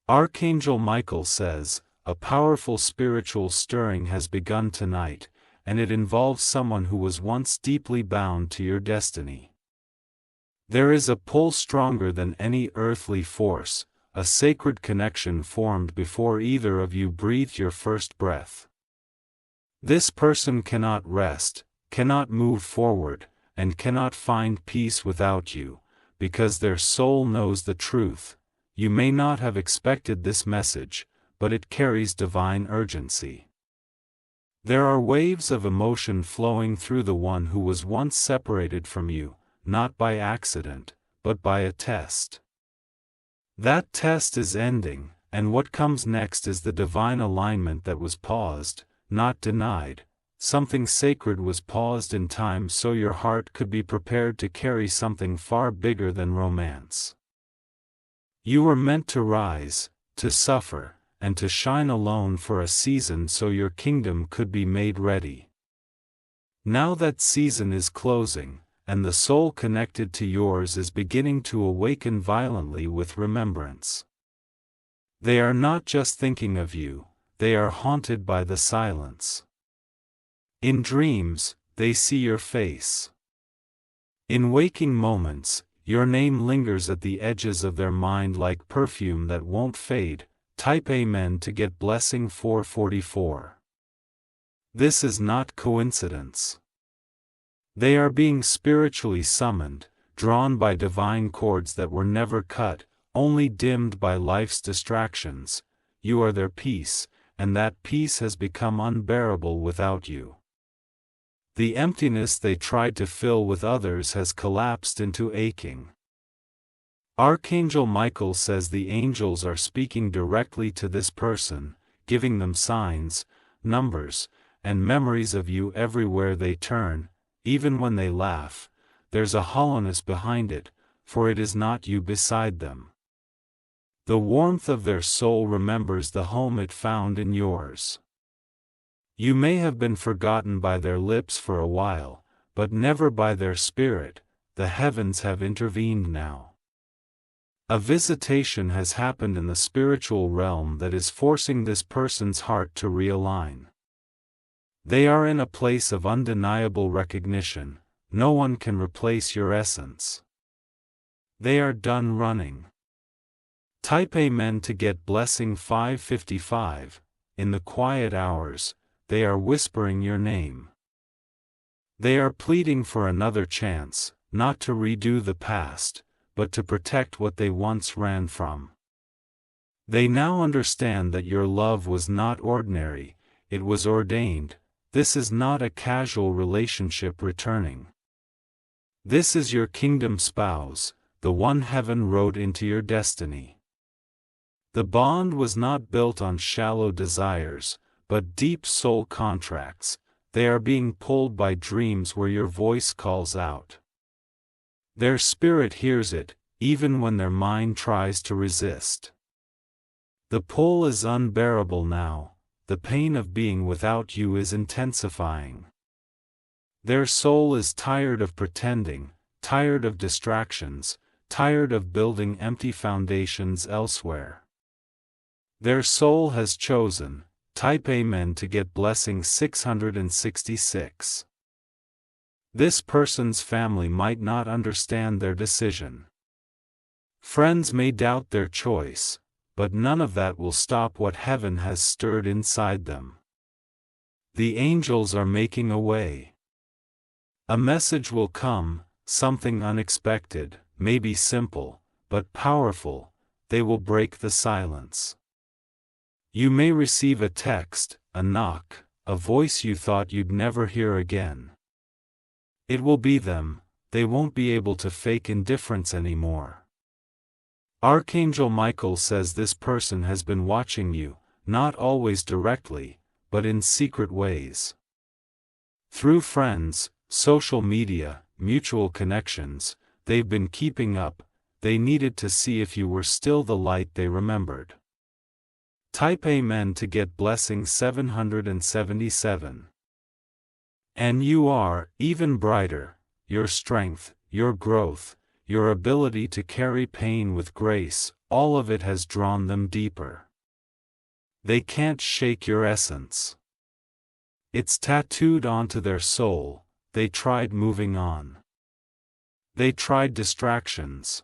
Archangel Michael says, a powerful spiritual stirring has begun tonight, and it involves someone who was once deeply bound to your destiny. There is a pull stronger than any earthly force, a sacred connection formed before either of you breathed your first breath. This person cannot rest, cannot move forward, and cannot find peace without you, because their soul knows the truth. You may not have expected this message, but it carries divine urgency. There are waves of emotion flowing through the one who was once separated from you, not by accident, but by a test. That test is ending, and what comes next is the divine alignment that was paused, not denied. Something sacred was paused in time so your heart could be prepared to carry something far bigger than romance. You were meant to rise, to suffer, and to shine alone for a season so your kingdom could be made ready. Now that season is closing, and the soul connected to yours is beginning to awaken violently with remembrance. They are not just thinking of you, they are haunted by the silence. In dreams, they see your face. In waking moments, your name lingers at the edges of their mind like perfume that won't fade. Type Amen to get blessing 444. This is not coincidence. They are being spiritually summoned, drawn by divine cords that were never cut, only dimmed by life's distractions. You are their peace, and that peace has become unbearable without you. The emptiness they tried to fill with others has collapsed into aching. Archangel Michael says the angels are speaking directly to this person, giving them signs, numbers, and memories of you everywhere they turn. Even when they laugh, there's a hollowness behind it, for it is not you beside them. The warmth of their soul remembers the home it found in yours. You may have been forgotten by their lips for a while, but never by their spirit. The heavens have intervened now. A visitation has happened in the spiritual realm that is forcing this person's heart to realign. They are in a place of undeniable recognition. No one can replace your essence. They are done running. Type Amen to get blessing 555. In the quiet hours, they are whispering your name. They are pleading for another chance, not to redo the past, but to protect what they once ran from. They now understand that your love was not ordinary, it was ordained. This is not a casual relationship returning. This is your kingdom spouse, the one heaven wrote into your destiny. The bond was not built on shallow desires, but deep soul contracts. They are being pulled by dreams where your voice calls out. Their spirit hears it, even when their mind tries to resist. The pull is unbearable now, the pain of being without you is intensifying. Their soul is tired of pretending, tired of distractions, tired of building empty foundations elsewhere. Their soul has chosen. Type Amen to get blessing 666. This person's family might not understand their decision. Friends may doubt their choice, but none of that will stop what heaven has stirred inside them. The angels are making a way. A message will come, something unexpected, maybe simple, but powerful. They will break the silence. You may receive a text, a knock, a voice you thought you'd never hear again. It will be them. They won't be able to fake indifference anymore. Archangel Michael says this person has been watching you, not always directly, but in secret ways. Through friends, social media, mutual connections, they've been keeping up. They needed to see if you were still the light they remembered. Type Amen to get blessing 777. And you are even brighter. Your strength, your growth, your ability to carry pain with grace, all of it has drawn them deeper. They can't shake your essence. It's tattooed onto their soul. They tried moving on. They tried distractions.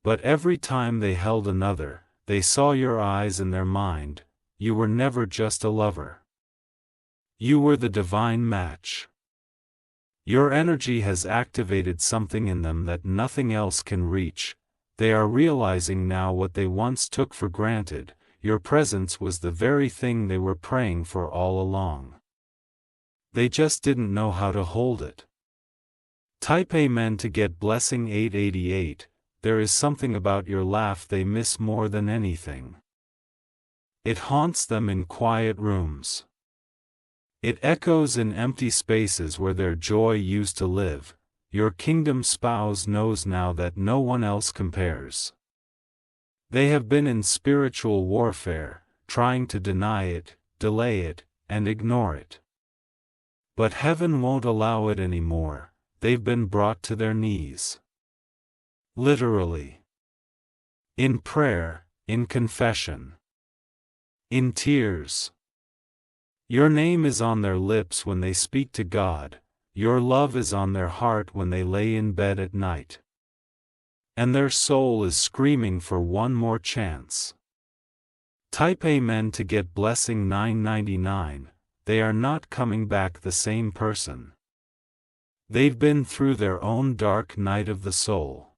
But every time they held another, they saw your eyes in their mind. You were never just a lover. You were the divine match. Your energy has activated something in them that nothing else can reach. They are realizing now what they once took for granted. Your presence was the very thing they were praying for all along. They just didn't know how to hold it. Type Amen to get blessing 888. There is something about your laugh they miss more than anything. It haunts them in quiet rooms. It echoes in empty spaces where their joy used to live. Your kingdom spouse knows now that no one else compares. They have been in spiritual warfare, trying to deny it, delay it, and ignore it. But heaven won't allow it anymore. They've been brought to their knees. Literally. In prayer, in confession. In tears. Your name is on their lips when they speak to God. Your love is on their heart when they lay in bed at night. And their soul is screaming for one more chance. Type Amen to get blessing 999. They are not coming back the same person. They've been through their own dark night of the soul.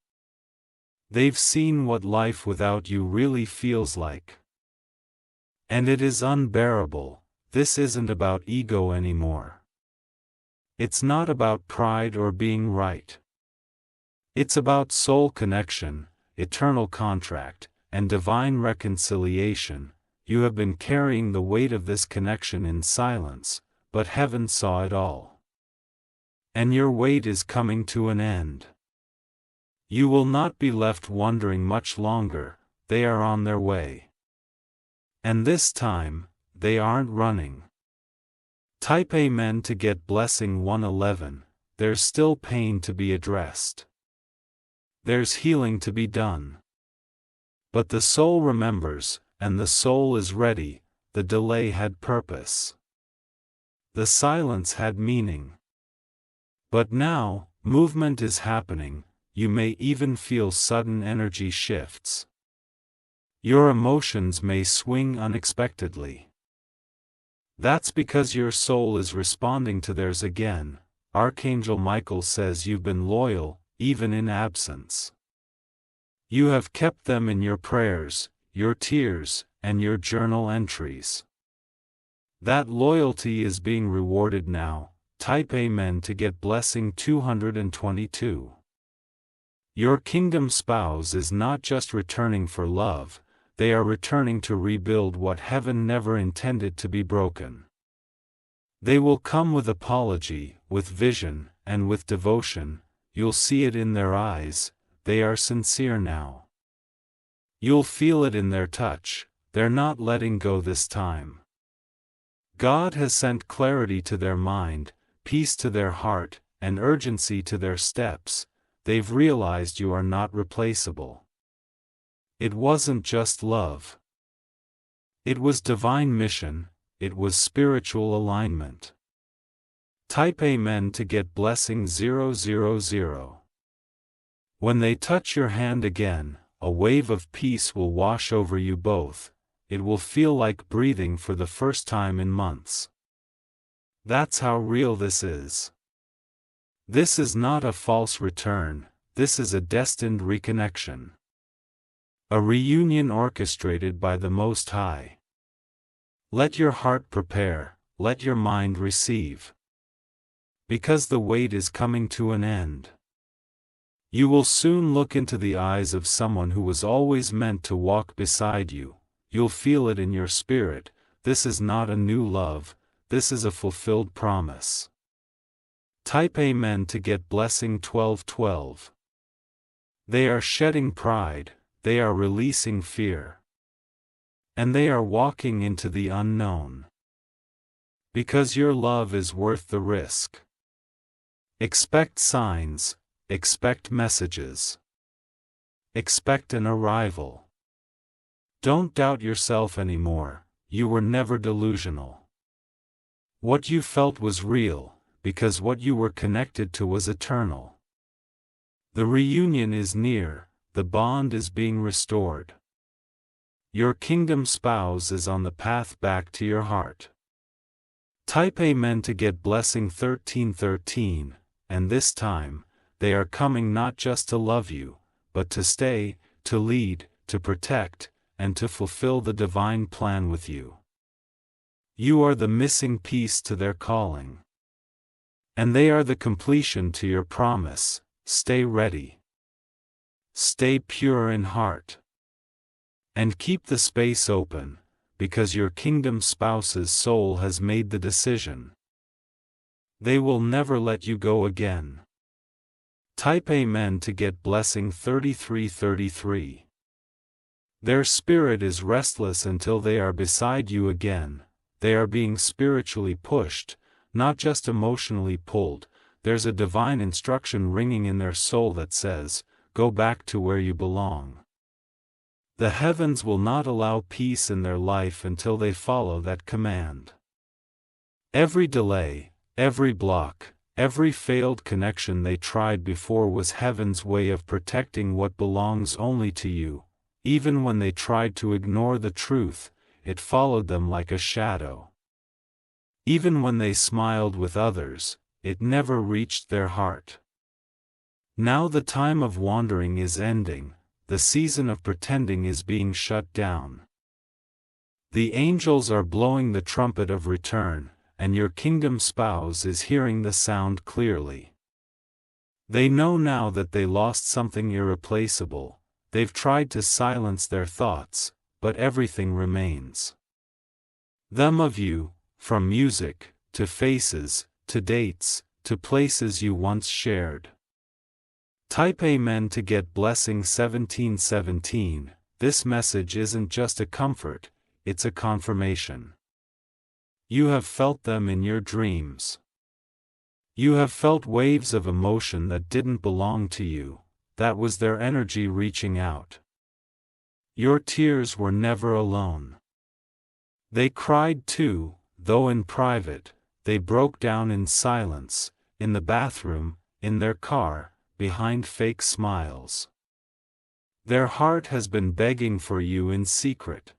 They've seen what life without you really feels like. And it is unbearable. This isn't about ego anymore. It's not about pride or being right. It's about soul connection, eternal contract, and divine reconciliation. You have been carrying the weight of this connection in silence, but heaven saw it all. And your weight is coming to an end. You will not be left wondering much longer. They are on their way. And this time, they aren't running. Type Amen to get blessing 111. There's still pain to be addressed. There's healing to be done. But the soul remembers, and the soul is ready. The delay had purpose. The silence had meaning. But now, movement is happening. You may even feel sudden energy shifts. Your emotions may swing unexpectedly. That's because your soul is responding to theirs again. Archangel Michael says you've been loyal, even in absence. You have kept them in your prayers, your tears, and your journal entries. That loyalty is being rewarded now. Type Amen to get blessing 222. Your kingdom spouse is not just returning for love, they are returning to rebuild what heaven never intended to be broken. They will come with apology, with vision, and with devotion. You'll see it in their eyes. They are sincere now. You'll feel it in their touch. They're not letting go this time. God has sent clarity to their mind, peace to their heart, and urgency to their steps. They've realized you are not replaceable. It wasn't just love. It was divine mission. It was spiritual alignment. Type Amen to get blessing 000. When they touch your hand again, a wave of peace will wash over you both. It will feel like breathing for the first time in months. That's how real this is. This is not a false return, this is a destined reconnection. A reunion orchestrated by the Most High. Let your heart prepare, let your mind receive. Because the wait is coming to an end. You will soon look into the eyes of someone who was always meant to walk beside you. You'll feel it in your spirit. This is not a new love, this is a fulfilled promise. Type Amen to get blessing 1212. They are shedding pride, they are releasing fear. And they are walking into the unknown. Because your love is worth the risk. Expect signs, expect messages. expect an arrival. Don't doubt yourself anymore, you were never delusional. What you felt was real, because what you were connected to was eternal. The reunion is near, the bond is being restored. Your kingdom spouse is on the path back to your heart. Type Amen to get blessing 1313, and this time, they are coming not just to love you, but to stay, to lead, to protect, and to fulfill the divine plan with you. You are the missing piece to their calling. And they are the completion to your promise. Stay ready. Stay pure in heart. And keep the space open, because your kingdom spouse's soul has made the decision. They will never let you go again. Type Amen to get blessing 3333. Their spirit is restless until they are beside you again. They are being spiritually pushed, not just emotionally pulled. There's a divine instruction ringing in their soul that says, go back to where you belong. The heavens will not allow peace in their life until they follow that command. Every delay, every block, every failed connection they tried before was heaven's way of protecting what belongs only to you. Even when they tried to ignore the truth, it followed them like a shadow. Even when they smiled with others, it never reached their heart. Now the time of wandering is ending, the season of pretending is being shut down. The angels are blowing the trumpet of return, and your kingdom spouse is hearing the sound clearly. They know now that they lost something irreplaceable. They've tried to silence their thoughts, but everything remains. Them of you, from music, to faces, to dates, to places you once shared. Type Amen to get blessing 1717. This message isn't just a comfort, it's a confirmation. You have felt them in your dreams. You have felt waves of emotion that didn't belong to you. That was their energy reaching out. Your tears were never alone. They cried too, though in private. They broke down in silence, in the bathroom, in their car, behind fake smiles. Their heart has been begging for you in secret.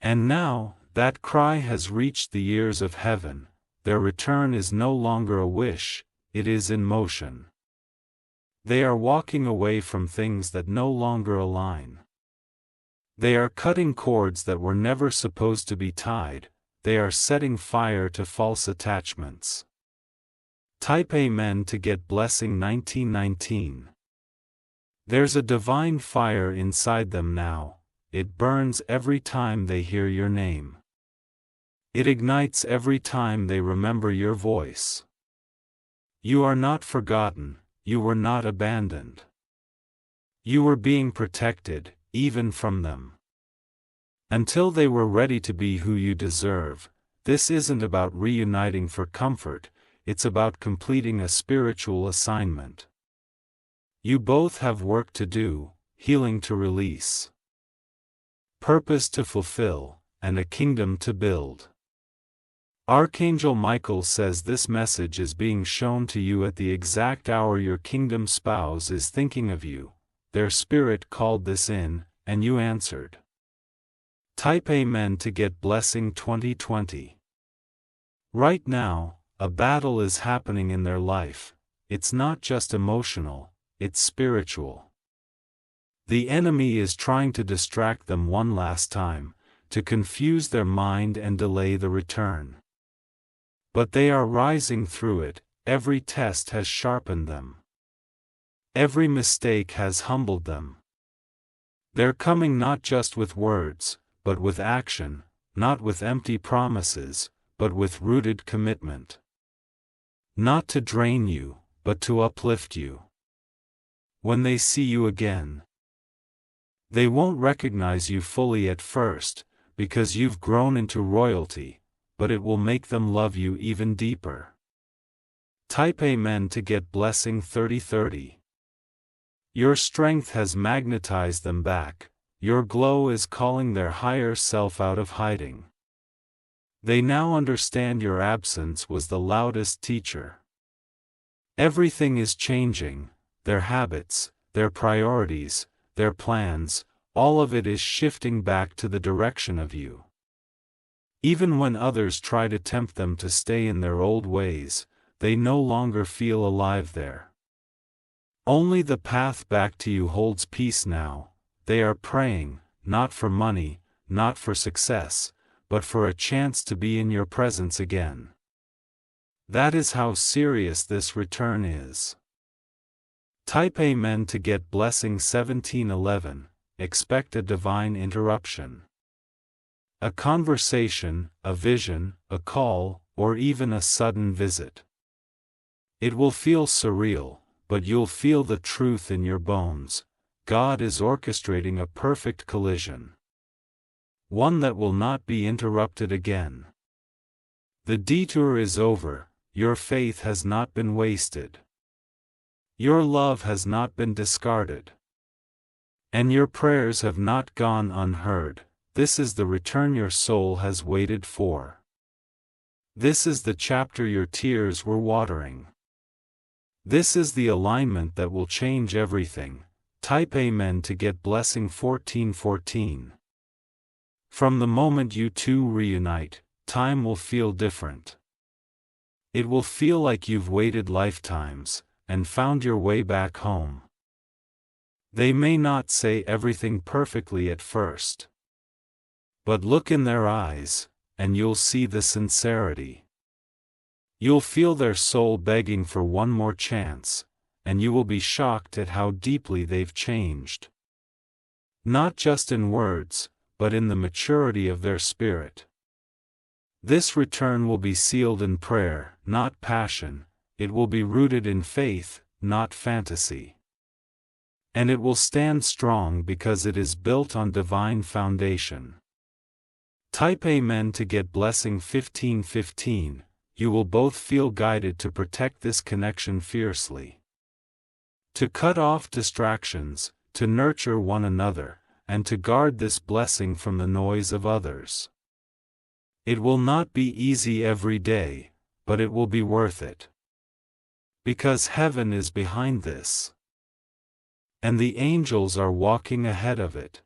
And now, that cry has reached the ears of heaven. Their return is no longer a wish, it is in motion. They are walking away from things that no longer align. They are cutting cords that were never supposed to be tied. They are setting fire to false attachments. Type Amen to get blessing 1919. There's a divine fire inside them now. It burns every time they hear your name. It ignites every time they remember your voice. You are not forgotten. You were not abandoned. You were being protected, even from them. Until they were ready to be who you deserve. This isn't about reuniting for comfort, it's about completing a spiritual assignment. You both have work to do, healing to release, purpose to fulfill, and a kingdom to build. Archangel Michael says this message is being shown to you at the exact hour your kingdom spouse is thinking of you. Their spirit called this in, and you answered. Type Amen to get blessing 2020. Right now, a battle is happening in their life. It's not just emotional, it's spiritual. The enemy is trying to distract them one last time, to confuse their mind and delay the return. But they are rising through it. Every test has sharpened them. Every mistake has humbled them. They're coming not just with words, but with action, not with empty promises, but with rooted commitment. Not to drain you, but to uplift you. When they see you again, they won't recognize you fully at first, because you've grown into royalty, but it will make them love you even deeper. Type Amen to get blessing 3030. Your strength has magnetized them back, your glow is calling their higher self out of hiding. They now understand your absence was the loudest teacher. Everything is changing, their habits, their priorities, their plans, all of it is shifting back to the direction of you. Even when others try to tempt them to stay in their old ways, they no longer feel alive there. Only the path back to you holds peace now. They are praying, not for money, not for success, but for a chance to be in your presence again. That is how serious this return is. Type Amen to get blessing 1711. Expect a divine interruption. A conversation, a vision, a call, or even a sudden visit. It will feel surreal, but you'll feel the truth in your bones. God is orchestrating a perfect collision. One that will not be interrupted again. The detour is over, your faith has not been wasted. Your love has not been discarded. And your prayers have not gone unheard. This is the return your soul has waited for. This is the chapter your tears were watering. This is the alignment that will change everything. Type Amen to get blessing 1414. From the moment you two reunite, time will feel different. It will feel like you've waited lifetimes, and found your way back home. They may not say everything perfectly at first. But look in their eyes, and you'll see the sincerity. You'll feel their soul begging for one more chance, and you will be shocked at how deeply they've changed. Not just in words, but in the maturity of their spirit. This return will be sealed in prayer, not passion. It will be rooted in faith, not fantasy. And it will stand strong because it is built on divine foundation. Type Amen to get blessing 1515. You will both feel guided to protect this connection fiercely. To cut off distractions, to nurture one another, and to guard this blessing from the noise of others. It will not be easy every day, but it will be worth it. Because heaven is behind this. And the angels are walking ahead of it.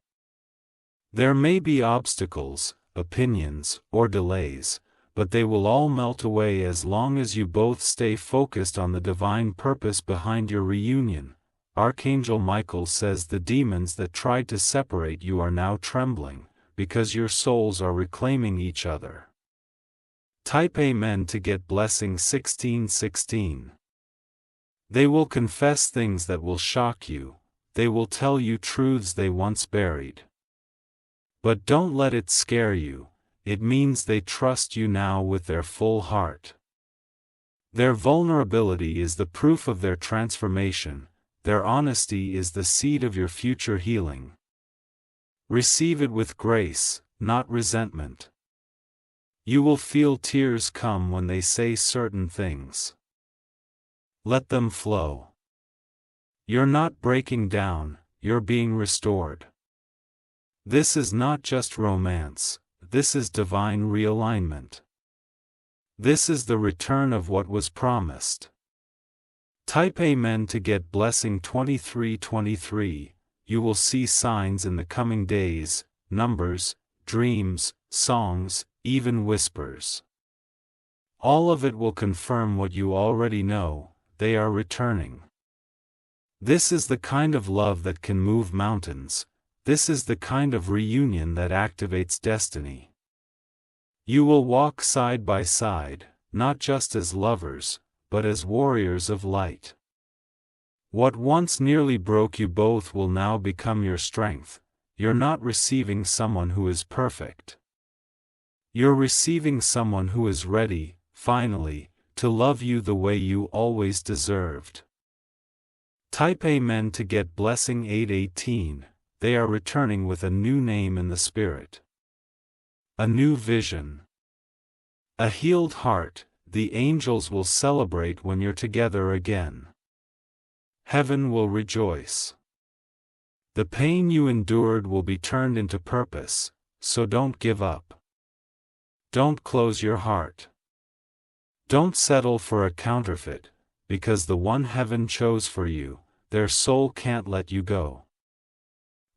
There may be obstacles, opinions, or delays, but they will all melt away as long as you both stay focused on the divine purpose behind your reunion. Archangel Michael says the demons that tried to separate you are now trembling, because your souls are reclaiming each other. Type Amen to get blessing 1616. They will confess things that will shock you, they will tell you truths they once buried. But don't let it scare you, it means they trust you now with their full heart. Their vulnerability is the proof of their transformation, their honesty is the seed of your future healing. Receive it with grace, not resentment. You will feel tears come when they say certain things. Let them flow. You're not breaking down, you're being restored. This is not just romance, this is divine realignment. This is the return of what was promised. Type Amen to get blessing 2323. You will see signs in the coming days, numbers, dreams, songs, even whispers. All of it will confirm what you already know, they are returning. This is the kind of love that can move mountains, this is the kind of reunion that activates destiny. You will walk side by side, not just as lovers, but as warriors of light. What once nearly broke you both will now become your strength. You're not receiving someone who is perfect. You're receiving someone who is ready, finally, to love you the way you always deserved. Type Amen to get blessing 818. They are returning with a new name in the spirit. A new vision. A healed heart. The angels will celebrate when you're together again. Heaven will rejoice. The pain you endured will be turned into purpose, so don't give up. Don't close your heart. Don't settle for a counterfeit, because the one heaven chose for you, their soul can't let you go.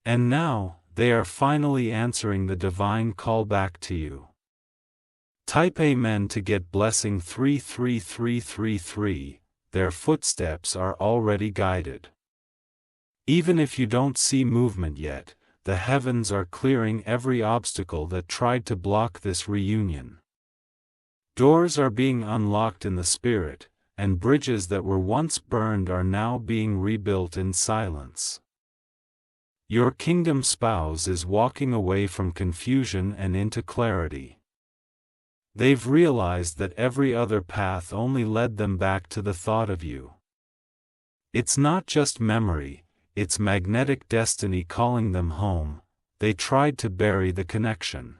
And now, they are finally answering the divine call back to you. Type Amen to get blessing 33333, their footsteps are already guided. Even if you don't see movement yet, the heavens are clearing every obstacle that tried to block this reunion. Doors are being unlocked in the spirit, and bridges that were once burned are now being rebuilt in silence. Your kingdom spouse is walking away from confusion and into clarity. They've realized that every other path only led them back to the thought of you. It's not just memory, it's magnetic destiny calling them home. They tried to bury the connection.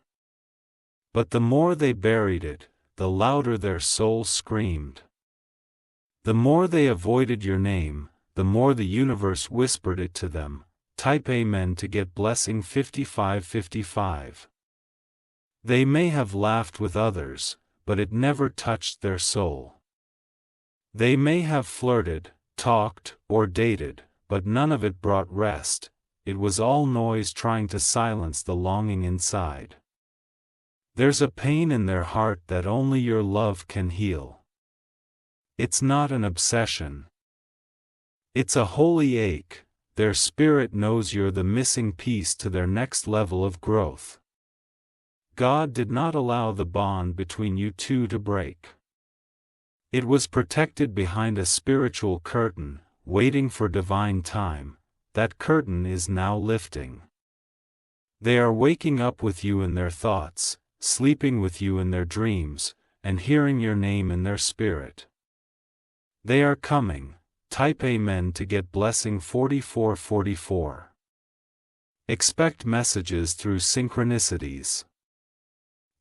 But the more they buried it, the louder their soul screamed. The more they avoided your name, the more the universe whispered it to them. Type Amen to get blessing 5555. They may have laughed with others, but it never touched their soul. They may have flirted, talked, or dated, but none of it brought rest. It was all noise trying to silence the longing inside. There's a pain in their heart that only your love can heal. It's not an obsession. It's a holy ache. Their spirit knows you're the missing piece to their next level of growth. God did not allow the bond between you two to break. It was protected behind a spiritual curtain, waiting for divine time. That curtain is now lifting. They are waking up with you in their thoughts, sleeping with you in their dreams, and hearing your name in their spirit. They are coming. Type Amen to get blessing 4444. Expect messages through synchronicities.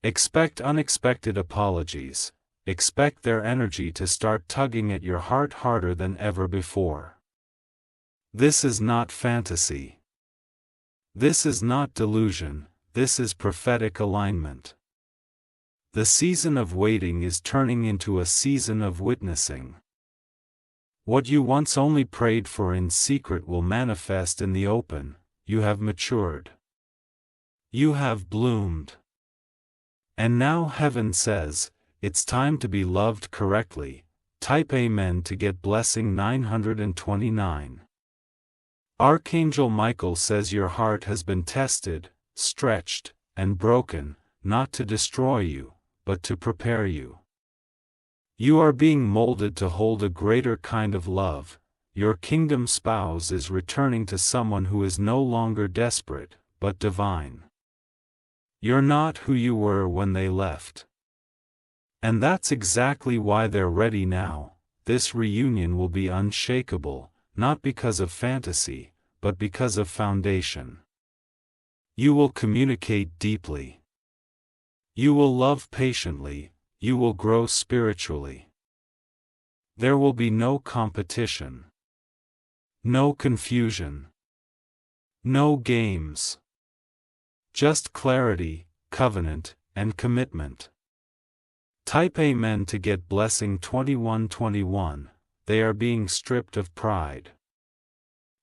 Expect unexpected apologies. Expect their energy to start tugging at your heart harder than ever before. This is not fantasy. This is not delusion, this is prophetic alignment. The season of waiting is turning into a season of witnessing. What you once only prayed for in secret will manifest in the open. You have matured. You have bloomed. And now heaven says, it's time to be loved correctly. Type Amen to get blessing 929. Archangel Michael says your heart has been tested, stretched, and broken, not to destroy you, but to prepare you. You are being molded to hold a greater kind of love. Your kingdom spouse is returning to someone who is no longer desperate, but divine. You're not who you were when they left. And that's exactly why they're ready now. This reunion will be unshakable, not because of fantasy, but because of foundation. You will communicate deeply. You will love patiently. You will grow spiritually. There will be no competition. No confusion. No games. Just clarity, covenant, and commitment. Type Amen to get blessing 2121. They are being stripped of pride.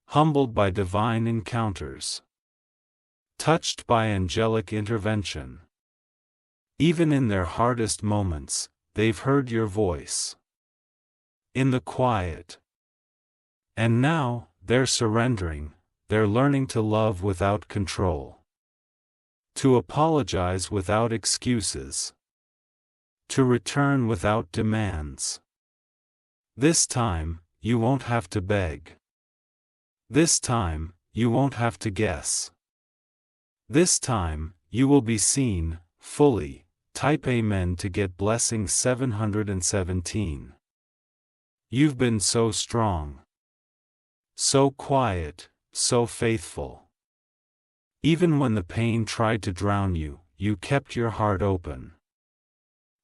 Humbled by divine encounters. Touched by angelic intervention. Even in their hardest moments, they've heard your voice. In the quiet. And now, they're surrendering, they're learning to love without control. To apologize without excuses. To return without demands. This time, you won't have to beg. This time, you won't have to guess. This time, you will be seen, fully. Type Amen to get blessing 717. You've been so strong. So quiet, so faithful. Even when the pain tried to drown you, you kept your heart open.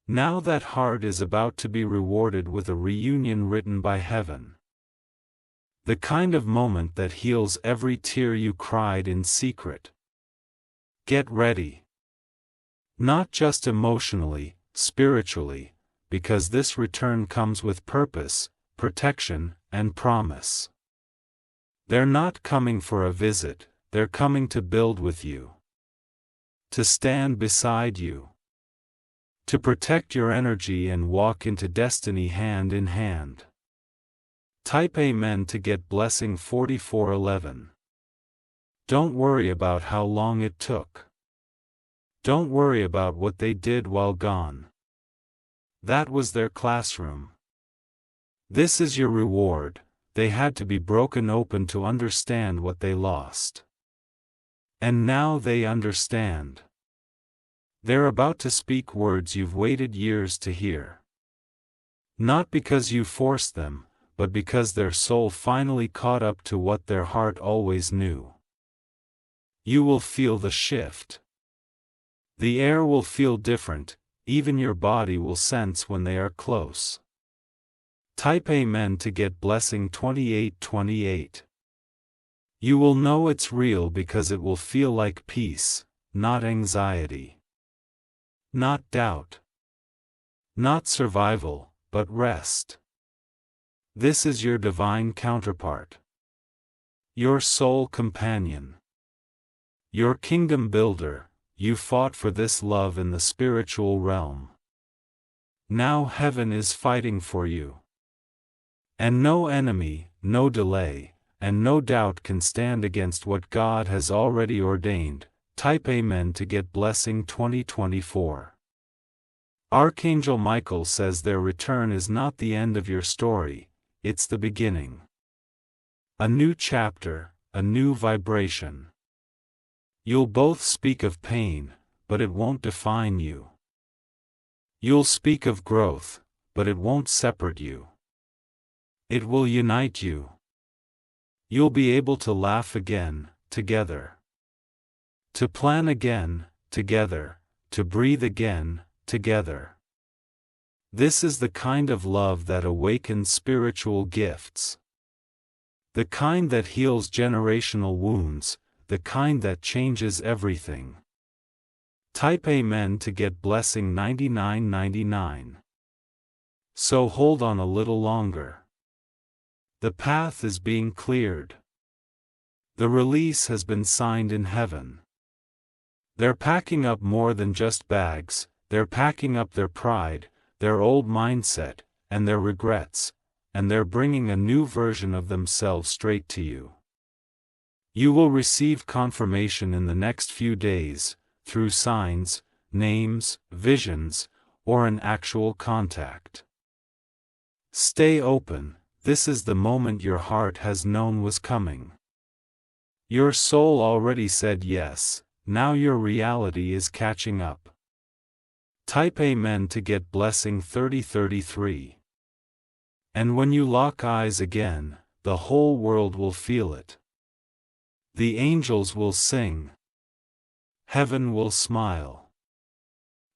Now that heart is about to be rewarded with a reunion written by heaven. The kind of moment that heals every tear you cried in secret. Get ready. Not just emotionally, spiritually, because this return comes with purpose, protection, and promise. They're not coming for a visit, they're coming to build with you. To stand beside you. To protect your energy and walk into destiny hand in hand. Type Amen to get blessing 4411. Don't worry about how long it took. Don't worry about what they did while gone. That was their classroom. This is your reward. They had to be broken open to understand what they lost. And now they understand. They're about to speak words you've waited years to hear. Not because you forced them, but because their soul finally caught up to what their heart always knew. You will feel the shift. The air will feel different, even your body will sense when they are close. Type Amen to get blessing 2828. You will know it's real because it will feel like peace, not anxiety. Not doubt. Not survival, but rest. This is your divine counterpart. Your soul companion. Your kingdom builder. You fought for this love in the spiritual realm. Now heaven is fighting for you. And no enemy, no delay, and no doubt can stand against what God has already ordained. Type Amen to get blessing 2024. Archangel Michael says their return is not the end of your story, it's the beginning. A new chapter, a new vibration. You'll both speak of pain, but it won't define you. You'll speak of growth, but it won't separate you. It will unite you. You'll be able to laugh again, together. To plan again, together. To breathe again, together. This is the kind of love that awakens spiritual gifts. The kind that heals generational wounds, the kind that changes everything. Type Amen to get blessing 9999. So hold on a little longer. The path is being cleared. The release has been signed in heaven. They're packing up more than just bags, they're packing up their pride, their old mindset, and their regrets, and they're bringing a new version of themselves straight to you. You will receive confirmation in the next few days, through signs, names, visions, or an actual contact. Stay open, this is the moment your heart has known was coming. Your soul already said yes, now your reality is catching up. Type Amen to get blessing 3033. And when you lock eyes again, the whole world will feel it. The angels will sing. Heaven will smile.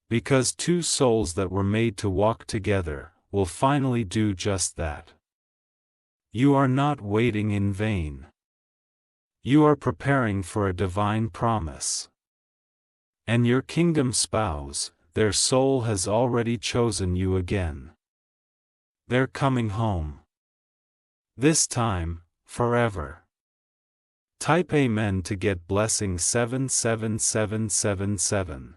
Because two souls that were made to walk together, will finally do just that. You are not waiting in vain. You are preparing for a divine promise. And your kingdom spouse, their soul has already chosen you again. They're coming home. This time, forever. Type Amen to get blessing 77777.